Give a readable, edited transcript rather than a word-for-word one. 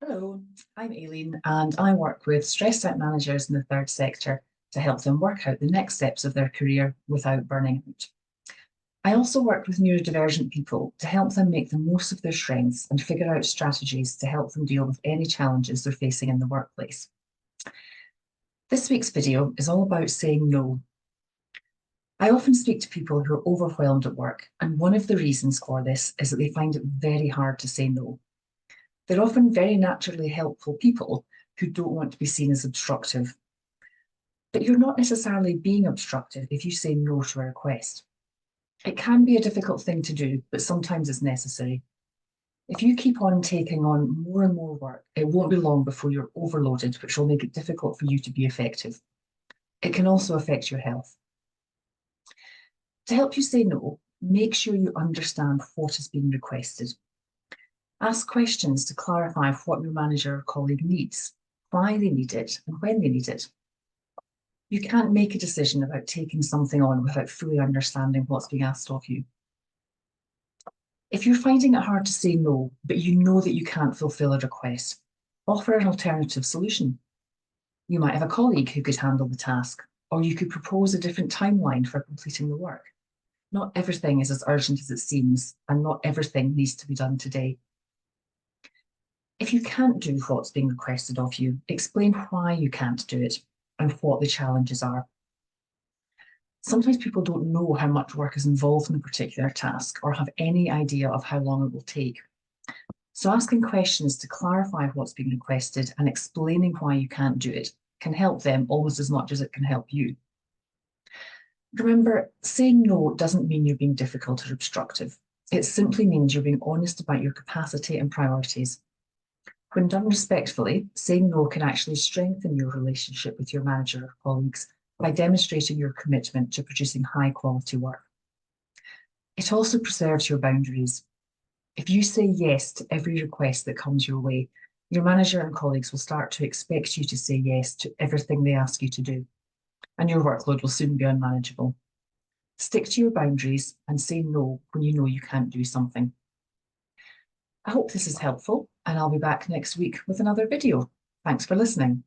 Hello, I'm Aileen and I work with stressed out managers in the third sector to help them work out the next steps of their career without burning out. I also work with neurodivergent people to help them make the most of their strengths and figure out strategies to help them deal with any challenges they're facing in the workplace. This week's video is all about saying no. I often speak to people who are overwhelmed at work, and one of the reasons for this is that they find it very hard to say no. They're often very naturally helpful people who don't want to be seen as obstructive. But you're not necessarily being obstructive if you say no to a request. It can be a difficult thing to do, but sometimes it's necessary. If you keep on taking on more and more work, it won't be long before you're overloaded, which will make it difficult for you to be effective. It can also affect your health. To help you say no, make sure you understand what is being requested. Ask questions to clarify what your manager or colleague needs, why they need it, and when they need it. You can't make a decision about taking something on without fully understanding what's being asked of you. If you're finding it hard to say no, but you know that you can't fulfill a request, offer an alternative solution. You might have a colleague who could handle the task, or you could propose a different timeline for completing the work. Not everything is as urgent as it seems, and not everything needs to be done today. If you can't do what's being requested of you, explain why you can't do it and what the challenges are. Sometimes people don't know how much work is involved in a particular task or have any idea of how long it will take. So asking questions to clarify what's being requested and explaining why you can't do it can help them almost as much as it can help you. Remember, saying no doesn't mean you're being difficult or obstructive. It simply means you're being honest about your capacity and priorities. When done respectfully, saying no can actually strengthen your relationship with your manager or colleagues by demonstrating your commitment to producing high quality work. It also preserves your boundaries. If you say yes to every request that comes your way, your manager and colleagues will start to expect you to say yes to everything they ask you to do, and your workload will soon be unmanageable. Stick to your boundaries and say no when you know you can't do something. I hope this is helpful, and I'll be back next week with another video. Thanks for listening.